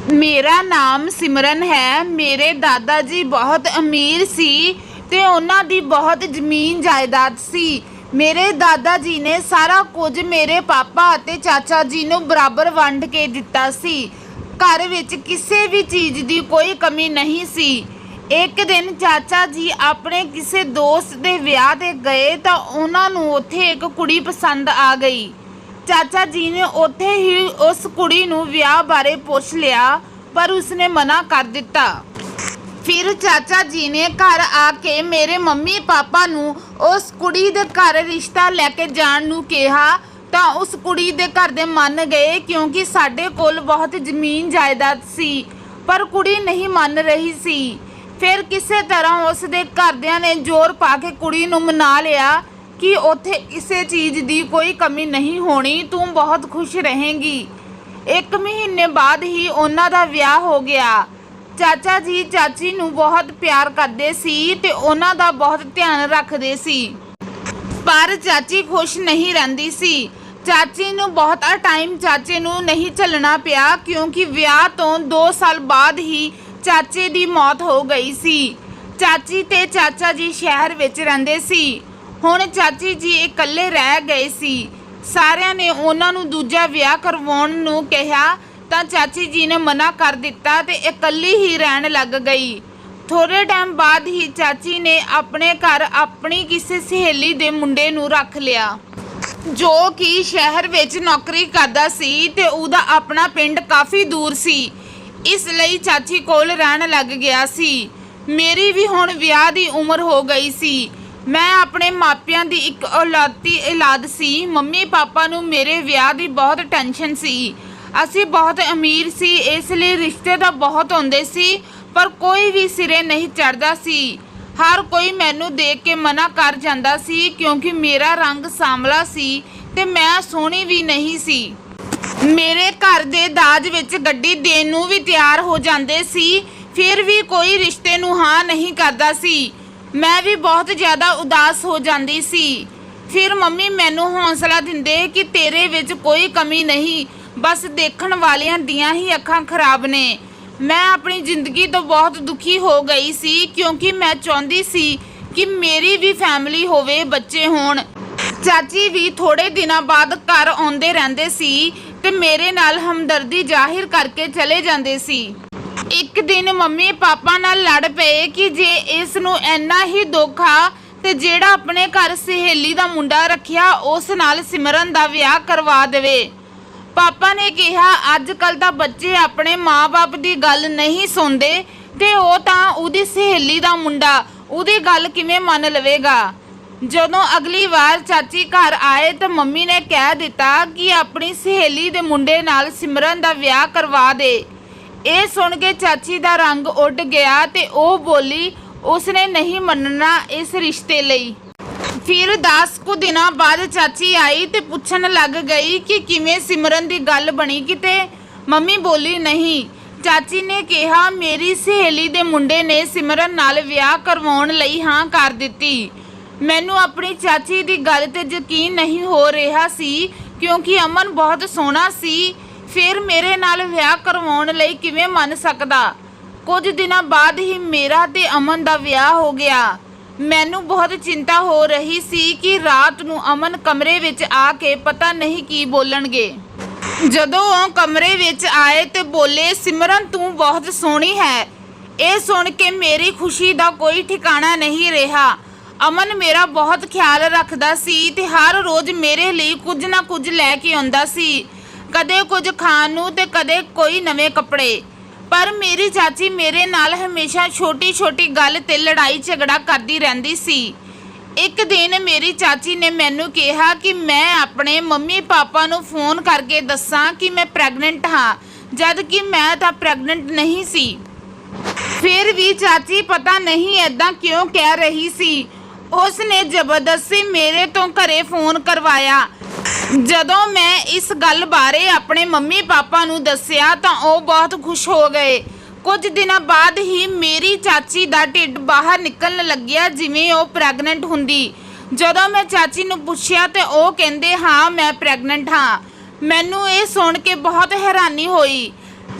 ਮੇਰਾ ਨਾਮ ਸਿਮਰਨ ਹੈ। ਮੇਰੇ ਦਾਦਾ ਜੀ ਬਹੁਤ ਅਮੀਰ ਸੀ ਤੇ ਉਹਨਾਂ ਦੀ ਬਹੁਤ ਜ਼ਮੀਨ ਜਾਇਦਾਦ ਸੀ। ਮੇਰੇ ਦਾਦਾ ਜੀ ਨੇ ਸਾਰਾ ਕੁਝ ਮੇਰੇ ਪਾਪਾ ਅਤੇ ਚਾਚਾ ਜੀ ਨੂੰ ਬਰਾਬਰ ਵੰਡ ਕੇ ਦਿੱਤਾ ਸੀ। ਘਰ ਵਿੱਚ ਕਿਸੇ ਵੀ ਚੀਜ਼ ਦੀ ਕੋਈ ਕਮੀ ਨਹੀਂ ਸੀ। ਇੱਕ ਦਿਨ ਚਾਚਾ ਜੀ ਆਪਣੇ ਕਿਸੇ ਦੋਸਤ ਦੇ ਵਿਆਹ 'ਤੇ ਗਏ ਤਾਂ ਉਹਨਾਂ ਨੂੰ ਉੱਥੇ ਇੱਕ ਕੁੜੀ ਪਸੰਦ ਆ ਗਈ। ਚਾਚਾ ਜੀ ਨੇ ਉੱਥੇ ਹੀ ਉਸ ਕੁੜੀ ਨੂੰ ਵਿਆਹ ਬਾਰੇ ਪੁੱਛ ਲਿਆ, ਪਰ ਉਸਨੇ ਮਨਾ ਕਰ ਦਿੱਤਾ। ਫਿਰ ਚਾਚਾ ਜੀ ਨੇ ਘਰ ਆ ਕੇ ਮੇਰੇ ਮੰਮੀ ਪਾਪਾ ਨੂੰ ਉਸ ਕੁੜੀ ਦੇ ਘਰ ਰਿਸ਼ਤਾ ਲੈ ਕੇ ਜਾਣ ਨੂੰ ਕਿਹਾ ਤਾਂ ਉਸ ਕੁੜੀ ਦੇ ਘਰ ਦੇ ਮੰਨ ਗਏ, ਕਿਉਂਕਿ ਸਾਡੇ ਕੋਲ ਬਹੁਤ ਜ਼ਮੀਨ ਜਾਇਦਾਦ ਸੀ। ਪਰ ਕੁੜੀ ਨਹੀਂ ਮੰਨ ਰਹੀ ਸੀ। ਫਿਰ ਕਿਸੇ ਤਰ੍ਹਾਂ ਉਸ ਦੇ ਘਰਦਿਆਂ ਨੇ ਜ਼ੋਰ ਪਾ ਕੇ ਕੁੜੀ ਨੂੰ ਮਨਾ ਲਿਆ ਕਿ ਉੱਥੇ ਕਿਸੇ ਚੀਜ਼ ਦੀ ਕੋਈ ਕਮੀ ਨਹੀਂ ਹੋਣੀ, ਤੂੰ ਬਹੁਤ ਖੁਸ਼ ਰਹੇਂਗੀ। 1 ਮਹੀਨੇ ਬਾਅਦ ਹੀ ਉਹਨਾਂ ਦਾ ਵਿਆਹ ਹੋ ਗਿਆ। ਚਾਚਾ ਜੀ ਚਾਚੀ ਨੂੰ ਬਹੁਤ ਪਿਆਰ ਕਰਦੇ ਸੀ ਤੇ ਉਹਨਾਂ ਦਾ ਬਹੁਤ ਧਿਆਨ ਰੱਖਦੇ ਸੀ, ਪਰ ਚਾਚੀ ਖੁਸ਼ ਨਹੀਂ ਰਹਿੰਦੀ ਸੀ। ਚਾਚੀ ਨੂੰ ਬਹੁਤਾ ਟਾਈਮ ਚਾਚੇ ਨੂੰ ਨਹੀਂ ਝੱਲਣਾ ਪਿਆ, ਕਿਉਂਕਿ ਵਿਆਹ ਤੋਂ 2 ਸਾਲ ਬਾਅਦ ਹੀ ਚਾਚੇ ਦੀ ਮੌਤ ਹੋ ਗਈ ਸੀ। ਚਾਚੀ ਤੇ ਚਾਚਾ ਜੀ ਸ਼ਹਿਰ ਵਿੱਚ ਰਹਿੰਦੇ ਸੀ। ਹੁਣ ਚਾਚੀ ਜੀ ਇਕੱਲੇ ਰਹਿ ਗਏ ਸੀ। ਸਾਰਿਆਂ ਨੇ ਉਹਨਾਂ ਨੂੰ ਦੂਜਾ ਵਿਆਹ ਕਰਵਾਉਣ ਨੂੰ ਕਿਹਾ ਤਾਂ ਚਾਚੀ ਜੀ ਨੇ ਮਨਾ ਕਰ ਦਿੱਤਾ ਤੇ ਇਕੱਲੀ ਹੀ ਰਹਿਣ ਲੱਗ ਗਈ। ਥੋੜ੍ਹੇ ਟਾਈਮ ਬਾਅਦ ਹੀ ਚਾਚੀ ਨੇ ਆਪਣੇ ਘਰ ਆਪਣੀ ਕਿਸੇ ਸਹੇਲੀ ਦੇ ਮੁੰਡੇ ਨੂੰ ਰੱਖ ਲਿਆ, ਜੋ ਕਿ ਸ਼ਹਿਰ ਵਿੱਚ ਨੌਕਰੀ ਕਰਦਾ ਸੀ ਤੇ ਉਹਦਾ ਆਪਣਾ ਪਿੰਡ ਕਾਫੀ ਦੂਰ ਸੀ। ਇਸ ਲਈ ਚਾਚੀ ਕੋਲ ਰਹਿਣ ਲੱਗ ਗਿਆ ਸੀ। ਮੇਰੀ ਵੀ ਹੁਣ ਵਿਆਹ ਦੀ ਉਮਰ ਹੋ ਗਈ ਸੀ। ਮੈਂ ਆਪਣੇ ਮਾਪਿਆਂ ਦੀ ਇੱਕ ਔਲਾਦੀ ਔਲਾਦ ਸੀ। ਮੰਮੀ ਪਾਪਾ ਨੂੰ ਮੇਰੇ ਵਿਆਹ ਦੀ ਬਹੁਤ ਟੈਨਸ਼ਨ ਸੀ। ਅਸੀਂ ਬਹੁਤ ਅਮੀਰ ਸੀ, ਇਸ ਲਈ ਰਿਸ਼ਤੇ ਤਾਂ ਬਹੁਤ ਆਉਂਦੇ ਸੀ, ਪਰ ਕੋਈ ਵੀ ਸਿਰੇ ਨਹੀਂ ਚੜ੍ਹਦਾ ਸੀ। ਹਰ ਕੋਈ ਮੈਨੂੰ ਦੇਖ ਕੇ ਮਨਾ ਕਰ ਜਾਂਦਾ ਸੀ, ਕਿਉਂਕਿ ਮੇਰਾ ਰੰਗ ਸਾਂਵਲਾ ਸੀ ਤੇ ਮੈਂ ਸੋਹਣੀ ਵੀ ਨਹੀਂ ਸੀ। ਮੇਰੇ ਘਰ ਦੇ ਦਾਜ ਵਿੱਚ ਗੱਡੀ ਦੇਣ ਨੂੰ ਵੀ ਤਿਆਰ ਹੋ ਜਾਂਦੇ ਸੀ, ਫਿਰ ਵੀ ਕੋਈ ਰਿਸ਼ਤੇ ਨੂੰ ਹਾਂ ਨਹੀਂ ਕਰਦਾ ਸੀ। ਮੈਂ ਵੀ ਬਹੁਤ ਜ਼ਿਆਦਾ ਉਦਾਸ ਹੋ ਜਾਂਦੀ ਸੀ। ਫਿਰ ਮੰਮੀ ਮੈਨੂੰ ਹੌਸਲਾ ਦਿੰਦੇ ਕਿ ਤੇਰੇ ਵਿੱਚ ਕੋਈ ਕਮੀ ਨਹੀਂ, ਬਸ ਦੇਖਣ ਵਾਲਿਆਂ ਦੀਆਂ ਹੀ ਅੱਖਾਂ ਖਰਾਬ ਨੇ। ਮੈਂ ਆਪਣੀ ਜ਼ਿੰਦਗੀ ਤੋਂ ਬਹੁਤ ਦੁਖੀ ਹੋ ਗਈ ਸੀ, ਕਿਉਂਕਿ ਮੈਂ ਚਾਹੁੰਦੀ ਸੀ ਕਿ ਮੇਰੀ ਵੀ ਫੈਮਿਲੀ ਹੋਵੇ, ਬੱਚੇ ਹੋਣ। ਚਾਚੀ ਵੀ ਥੋੜੇ ਦਿਨਾਂ ਬਾਅਦ ਘਰ ਆਉਂਦੇ ਰਹਿੰਦੇ ਸੀ ਤੇ ਮੇਰੇ ਨਾਲ ਹਮਦਰਦੀ ਜ਼ਾਹਿਰ ਕਰਕੇ ਚਲੇ ਜਾਂਦੇ ਸੀ। ਇੱਕ ਦਿਨ ਮੰਮੀ ਪਾਪਾ ਨਾਲ ਲੜ ਪਏ ਕਿ ਜੇ ਇਸ ਨੂੰ ਇੰਨਾ ਹੀ ਦੁੱਖ ਆ ਤੇ ਜਿਹੜਾ ਆਪਣੇ ਘਰ ਸਹੇਲੀ ਦਾ ਮੁੰਡਾ ਰੱਖਿਆ ਉਸ ਨਾਲ ਸਿਮਰਨ ਦਾ ਵਿਆਹ ਕਰਵਾ ਦੇਵੇ। ਪਾਪਾ ਨੇ ਕਿਹਾ ਅੱਜ ਕੱਲ੍ਹ ਤਾਂ ਬੱਚੇ ਆਪਣੇ ਮਾਂ-ਬਾਪ ਦੀ ਗੱਲ ਨਹੀਂ ਸੁਣਦੇ ਤੇ ਉਹ ਤਾਂ ਉਹਦੀ ਸਹੇਲੀ ਦਾ ਮੁੰਡਾ, ਉਹਦੀ ਗੱਲ ਕਿਵੇਂ ਮੰਨ ਲਵੇਗਾ। ਜਦੋਂ ਅਗਲੀ ਵਾਰ ਚਾਚੀ ਘਰ ਆਏ ਤਾਂ ਮੰਮੀ ਨੇ ਕਹਿ ਦਿੱਤਾ ਕਿ ਆਪਣੀ ਸਹੇਲੀ ਦੇ ਮੁੰਡੇ ਨਾਲ ਸਿਮਰਨ ਦਾ ਵਿਆਹ ਕਰਵਾ ਦੇ। ਇਹ ਸੁਣ ਕੇ ਚਾਚੀ ਦਾ ਰੰਗ ਉੱਡ ਗਿਆ ਤੇ ਉਹ ਬੋਲੀ ਉਸਨੇ ਨਹੀਂ ਮੰਨਣਾ ਇਸ ਰਿਸ਼ਤੇ ਲਈ। ਫਿਰ 10 ਕੁ ਦਿਨਾਂ ਬਾਅਦ ਚਾਚੀ ਆਈ ਤੇ ਪੁੱਛਣ ਲੱਗ ਗਈ ਕਿ ਕਿਵੇਂ ਸਿਮਰਨ ਦੀ ਗੱਲ ਬਣੀ ਕਿਤੇ। ਮੰਮੀ ਬੋਲੀ ਨਹੀਂ। ਚਾਚੀ ਨੇ ਕਿਹਾ ਮੇਰੀ ਸਹੇਲੀ ਦੇ ਮੁੰਡੇ ਨੇ ਸਿਮਰਨ ਨਾਲ ਵਿਆਹ ਕਰਵਾਉਣ ਲਈ ਹਾਂ ਕਰ ਦਿੱਤੀ। ਮੈਨੂੰ ਆਪਣੀ ਚਾਚੀ ਦੀ ਗੱਲ ਤੇ ਯਕੀਨ ਨਹੀਂ ਹੋ ਰਿਹਾ ਸੀ, ਕਿਉਂਕਿ ਅਮਨ ਬਹੁਤ ਸੋਹਣਾ ਸੀ। ਫਿਰ ਮੇਰੇ ਨਾਲ ਵਿਆਹ ਕਰਵਾਉਣ ਲਈ ਕਿਵੇਂ ਮੰਨ ਸਕਦਾ। ਕੁਝ ਦਿਨਾਂ ਬਾਅਦ ਹੀ ਮੇਰਾ ਤੇ ਅਮਨ ਦਾ ਵਿਆਹ ਹੋ ਗਿਆ। ਮੈਨੂੰ ਬਹੁਤ ਚਿੰਤਾ ਹੋ ਰਹੀ ਸੀ ਕਿ ਰਾਤ ਨੂੰ ਅਮਨ ਕਮਰੇ ਵਿੱਚ ਆ ਕੇ ਪਤਾ ਨਹੀਂ ਕੀ ਬੋਲਣਗੇ। ਜਦੋਂ ਉਹ ਕਮਰੇ ਵਿੱਚ ਆਏ ਤੇ ਬੋਲੇ ਸਿਮਰਨ ਤੂੰ ਬਹੁਤ ਸੋਹਣੀ ਹੈ। ਇਹ ਸੁਣ ਕੇ ਮੇਰੀ ਖੁਸ਼ੀ ਦਾ ਕੋਈ ਠਿਕਾਣਾ ਨਹੀਂ ਰਿਹਾ। ਅਮਨ ਮੇਰਾ ਬਹੁਤ ਖਿਆਲ ਰੱਖਦਾ ਸੀ ਤੇ ਹਰ ਰੋਜ਼ ਮੇਰੇ ਲਈ ਕੁਝ ਨਾ ਕੁਝ ਲੈ ਕੇ ਆਉਂਦਾ ਸੀ, ਕਦੇ ਕੁਝ ਖਾਣ ਨੂੰ ਤੇ ਕਦੇ ਕੋਈ ਨਵੇਂ ਕੱਪੜੇ। ਪਰ ਮੇਰੀ ਚਾਚੀ ਮੇਰੇ ਨਾਲ ਹਮੇਸ਼ਾ ਛੋਟੀ ਛੋਟੀ ਗੱਲ ਤੇ ਲੜਾਈ ਝਗੜਾ ਕਰਦੀ ਰਹਿੰਦੀ ਸੀ। ਇੱਕ ਦਿਨ ਮੇਰੀ ਚਾਚੀ ਨੇ ਮੈਨੂੰ ਕਿਹਾ ਕਿ ਮੈਂ ਆਪਣੇ ਮੰਮੀ ਪਾਪਾ ਨੂੰ ਫੋਨ ਕਰਕੇ ਦੱਸਾਂ ਕਿ ਮੈਂ ਪ੍ਰੈਗਨੈਂਟ ਹਾਂ, ਜਦ ਕਿ ਮੈਂ ਤਾਂ ਪ੍ਰੈਗਨੈਂਟ ਨਹੀਂ ਸੀ। ਫਿਰ ਵੀ ਚਾਚੀ ਪਤਾ ਨਹੀਂ ਐਦਾਂ ਕਿਉਂ ਕਹਿ ਰਹੀ ਸੀ। ਉਸ ਨੇ ਜ਼ਬਰਦਸਤੀ ਮੇਰੇ ਤੋਂ ਘਰੇ ਫੋਨ ਕਰਵਾਇਆ। ਜਦੋਂ ਮੈਂ ਇਸ ਗੱਲ ਬਾਰੇ ਆਪਣੇ ਮੰਮੀ ਪਾਪਾ ਨੂੰ ਦੱਸਿਆ ਤਾਂ ਉਹ ਬਹੁਤ ਖੁਸ਼ ਹੋ ਗਏ। ਕੁਝ ਦਿਨਾਂ ਬਾਅਦ ਹੀ ਮੇਰੀ ਚਾਚੀ ਦਾ ਢਿੱਡ ਬਾਹਰ ਨਿਕਲਣ ਲੱਗਿਆ, ਜਿਵੇਂ ਉਹ ਪ੍ਰੈਗਨੈਂਟ ਹੁੰਦੀ। ਜਦੋਂ ਮੈਂ ਚਾਚੀ ਨੂੰ ਪੁੱਛਿਆ ਤੇ ਉਹ ਕਹਿੰਦੇ ਹਾਂ ਮੈਂ ਪ੍ਰੈਗਨੈਂਟ ਹਾਂ। ਮੈਨੂੰ ਇਹ ਸੁਣ ਕੇ ਬਹੁਤ ਹੈਰਾਨੀ ਹੋਈ।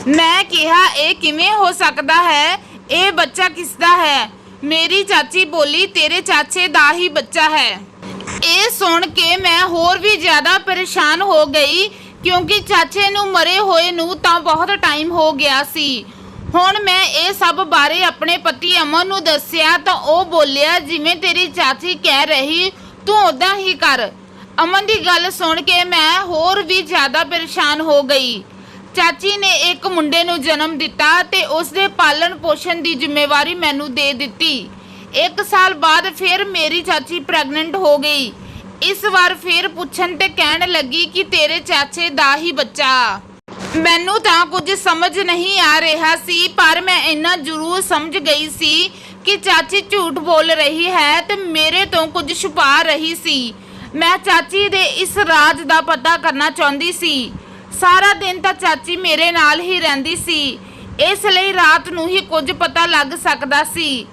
ਮੈਂ ਕਿਹਾ ਇਹ ਕਿਵੇਂ ਹੋ ਸਕਦਾ ਹੈ, ਇਹ ਬੱਚਾ ਕਿਸ ਦਾ ਹੈ। ਮੇਰੀ ਚਾਚੀ ਬੋਲੀ ਤੇਰੇ ਚਾਚੇ ਦਾ ਹੀ ਬੱਚਾ ਹੈ। ਇਹ ਸੁਣ ਕੇ ਮੈਂ ਹੋਰ ਵੀ ਜ਼ਿਆਦਾ ਪਰੇਸ਼ਾਨ ਹੋ ਗਈ ਕਿਉਂਕਿ ਚਾਚੇ ਨੂੰ ਮਰੇ ਹੋਏ ਨੂੰ ਤਾਂ ਬਹੁਤ ਟਾਈਮ ਹੋ ਗਿਆ ਸੀ। ਹੁਣ ਮੈਂ ਇਹ ਸਭ ਬਾਰੇ ਆਪਣੇ ਪਤੀ ਅਮਨ ਨੂੰ ਦੱਸਿਆ ਤਾਂ ਉਹ ਬੋਲਿਆ ਜਿਵੇਂ ਤੇਰੀ ਚਾਚੀ ਕਹਿ ਰਹੀ ਤੂੰ ਉਦਾਂ ਹੀ ਕਰ। ਅਮਨ ਦੀ ਗੱਲ ਸੁਣ ਕੇ ਮੈਂ ਹੋਰ ਵੀ ਜ਼ਿਆਦਾ ਪਰੇਸ਼ਾਨ ਹੋ ਗਈ। ਚਾਚੀ ਨੇ ਇੱਕ ਮੁੰਡੇ ਨੂੰ ਜਨਮ ਦਿੱਤਾ ਤੇ ਉਸ ਦੇ ਪਾਲਣ ਪੋਸ਼ਣ ਦੀ ਜ਼ਿੰਮੇਵਾਰੀ ਮੈਨੂੰ ਦੇ ਦਿੱਤੀ। 1 ਸਾਲ ਬਾਅਦ ਫਿਰ ਮੇਰੀ ਚਾਚੀ ਪ੍ਰੈਗਨੈਂਟ ਹੋ ਗਈ। ਇਸ ਵਾਰ ਫਿਰ ਪੁੱਛਣ ਤੇ ਕਹਿਣ ਲੱਗੀ ਕਿ ਤੇਰੇ ਚਾਚੇ ਦਾ ਹੀ ਬੱਚਾ। ਮੈਨੂੰ ਤਾਂ ਕੁਝ ਸਮਝ ਨਹੀਂ ਆ ਰਿਹਾ ਸੀ, ਪਰ ਮੈਂ ਇੰਨਾ ਜ਼ਰੂਰ ਸਮਝ ਗਈ ਸੀ ਕਿ ਚਾਚੀ ਝੂਠ ਬੋਲ ਰਹੀ ਹੈ ਤੇ ਮੇਰੇ ਤੋਂ ਕੁਝ ਛੁਪਾ ਰਹੀ ਸੀ। ਮੈਂ ਚਾਚੀ ਦੇ ਇਸ ਰਾਜ਼ ਦਾ ਪਤਾ ਕਰਨਾ ਚਾਹੁੰਦੀ ਸੀ। ਸਾਰਾ ਦਿਨ ਤਾਂ ਚਾਚੀ ਮੇਰੇ ਨਾਲ ਹੀ ਰਹਿੰਦੀ ਸੀ, ਇਸ ਲਈ ਰਾਤ ਨੂੰ ਹੀ ਕੁਝ ਪਤਾ ਲੱਗ ਸਕਦਾ ਸੀ।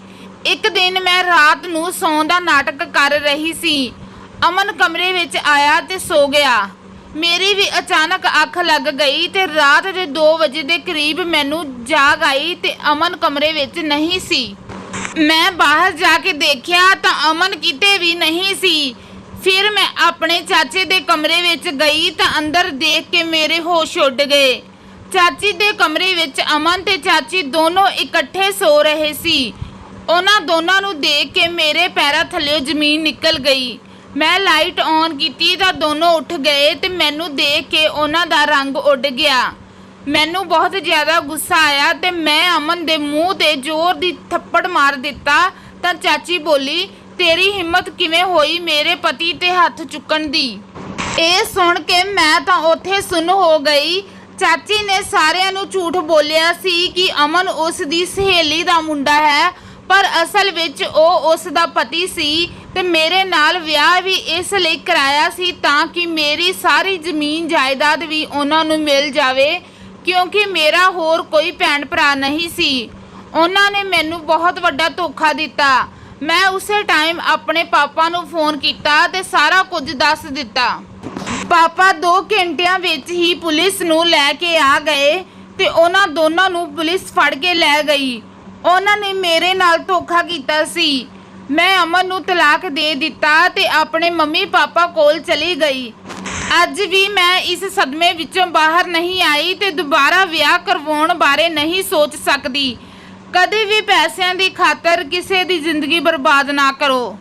ਇੱਕ ਦਿਨ ਮੈਂ ਰਾਤ ਨੂੰ ਸੌਣ ਦਾ ਨਾਟਕ ਕਰ ਰਹੀ ਸੀ। ਅਮਨ ਕਮਰੇ ਵਿੱਚ ਆਇਆ ਤੇ ਸੋ ਗਿਆ। ਮੇਰੀ ਵੀ ਅਚਾਨਕ ਅੱਖ ਲੱਗ ਗਈ ਤੇ ਰਾਤ ਦੇ 2 ਵਜੇ ਦੇ ਕਰੀਬ ਮੈਨੂੰ ਜਾਗ ਆਈ ਤੇ ਅਮਨ ਕਮਰੇ ਵਿੱਚ ਨਹੀਂ ਸੀ। ਮੈਂ ਬਾਹਰ ਜਾ ਕੇ ਦੇਖਿਆ ਤਾਂ ਅਮਨ ਕਿਤੇ ਵੀ ਨਹੀਂ ਸੀ। ਫਿਰ ਮੈਂ ਆਪਣੇ ਚਾਚੇ ਦੇ ਕਮਰੇ ਵਿੱਚ ਗਈ ਤਾਂ ਅੰਦਰ ਦੇਖ ਕੇ ਮੇਰੇ ਹੋਸ਼ ਉੱਡ ਗਏ। ਚਾਚੀ ਦੇ ਕਮਰੇ ਵਿੱਚ ਅਮਨ ਤੇ ਚਾਚੀ ਦੋਨੋਂ ਇਕੱਠੇ ਸੋ ਰਹੇ ਸੀ। ਉਹਨਾਂ ਦੋਨਾਂ ਨੂੰ ਦੇਖ ਕੇ ਮੇਰੇ ਪੈਰਾਂ ਥੱਲੇ ਜ਼ਮੀਨ ਨਿਕਲ ਗਈ। ਮੈਂ ਲਾਈਟ ਔਨ ਕੀਤੀ ਤਾਂ ਦੋਨੋਂ ਉੱਠ ਗਏ ਤੇ ਮੈਨੂੰ ਦੇਖ ਕੇ ਉਹਨਾਂ ਦਾ ਰੰਗ ਉੱਡ ਗਿਆ। ਮੈਨੂੰ ਬਹੁਤ ਜ਼ਿਆਦਾ ਗੁੱਸਾ ਆਇਆ ਤੇ ਮੈਂ ਅਮਨ ਦੇ ਮੂੰਹ ਤੇ ਜ਼ੋਰ ਦੀ ਥੱਪੜ ਮਾਰ ਦਿੱਤਾ ਤਾਂ ਚਾਚੀ ਬੋਲੀ ਤੇਰੀ ਹਿੰਮਤ ਕਿਵੇਂ ਹੋਈ ਮੇਰੇ ਪਤੀ ਤੇ ਹੱਥ ਚੁੱਕਣ ਦੀ। ਇਹ ਸੁਣ ਕੇ ਮੈਂ ਤਾਂ ਉੱਥੇ ਸੁੰਨ ਹੋ ਗਈ। ਚਾਚੀ ਨੇ ਸਾਰਿਆਂ ਨੂੰ ਝੂਠ ਬੋਲਿਆ ਸੀ ਕਿ ਅਮਨ ਉਸ ਦੀ ਸਹੇਲੀ ਦਾ ਮੁੰਡਾ ਹੈ, ਪਰ ਅਸਲ ਵਿੱਚ ਉਹ ਉਸ ਦਾ ਪਤੀ ਸੀ ਤੇ ਮੇਰੇ ਨਾਲ ਵਿਆਹ ਵੀ ਇਸ ਲਈ ਕਰਾਇਆ ਸੀ ਤਾਂ ਕਿ ਮੇਰੀ ਸਾਰੀ ਜ਼ਮੀਨ ਜਾਇਦਾਦ ਵੀ ਉਹਨਾਂ ਨੂੰ ਮਿਲ ਜਾਵੇ ਕਿਉਂਕਿ ਮੇਰਾ ਹੋਰ ਕੋਈ ਭੈਣ ਭਰਾ ਨਹੀਂ ਸੀ। ਉਹਨਾਂ ਨੇ ਮੈਨੂੰ ਬਹੁਤ ਵੱਡਾ ਧੋਖਾ ਦਿੱਤਾ। ਮੈਂ ਉਸੇ ਟਾਈਮ ਆਪਣੇ ਪਾਪਾ ਨੂੰ ਫੋਨ ਕੀਤਾ ਤੇ ਸਾਰਾ ਕੁਝ ਦੱਸ ਦਿੱਤਾ। ਪਾਪਾ 2 ਘੰਟਿਆਂ ਵਿੱਚ ਹੀ ਪੁਲਿਸ ਨੂੰ ਲੈ ਕੇ ਆ ਗਏ ਤੇ ਉਹਨਾਂ ਦੋਨਾਂ ਨੂੰ ਪੁਲਿਸ ਫੜ ਕੇ ਲੈ ਗਈ। ਉਹਨਾਂ ਨੇ ਮੇਰੇ ਨਾਲ ਧੋਖਾ ਕੀਤਾ ਸੀ। ਮੈਂ ਅਮਨ ਨੂੰ ਤਲਾਕ ਦੇ ਦਿੱਤਾ ਤੇ ਆਪਣੇ ਮੰਮੀ ਪਾਪਾ ਕੋਲ ਚਲੀ ਗਈ। ਅੱਜ ਵੀ ਮੈਂ ਇਸ ਸਦਮੇ ਵਿੱਚੋਂ ਬਾਹਰ ਨਹੀਂ ਆਈ ਤੇ ਦੁਬਾਰਾ ਵਿਆਹ ਕਰਵਾਉਣ ਬਾਰੇ ਨਹੀਂ ਸੋਚ ਸਕਦੀ। ਕਦੇ ਵੀ ਪੈਸਿਆਂ ਦੀ ਖਾਤਰ ਕਿਸੇ ਦੀ ਜ਼ਿੰਦਗੀ ਬਰਬਾਦ ਨਾ ਕਰੋ।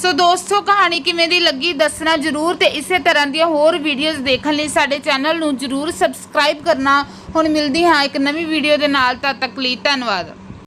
ਸੋ ਦੋਸਤੋ, ਕਹਾਣੀ ਕਿਵੇਂ ਦੀ ਲੱਗੀ ਦੱਸਣਾ ਜ਼ਰੂਰ ਤੇ ਇਸੇ ਤਰ੍ਹਾਂ ਦੀਆਂ ਹੋਰ ਵੀਡੀਓਜ਼ ਦੇਖਣ ਲਈ ਸਾਡੇ ਚੈਨਲ ਨੂੰ ਜ਼ਰੂਰ ਸਬਸਕ੍ਰਾਈਬ ਕਰਨਾ। ਹੁਣ ਮਿਲਦੀ ਹਾਂ ਇੱਕ ਨਵੀਂ ਵੀਡੀਓ ਦੇ ਨਾਲ, ਤਦ ਤੱਕ ਲਈ ਧੰਨਵਾਦ।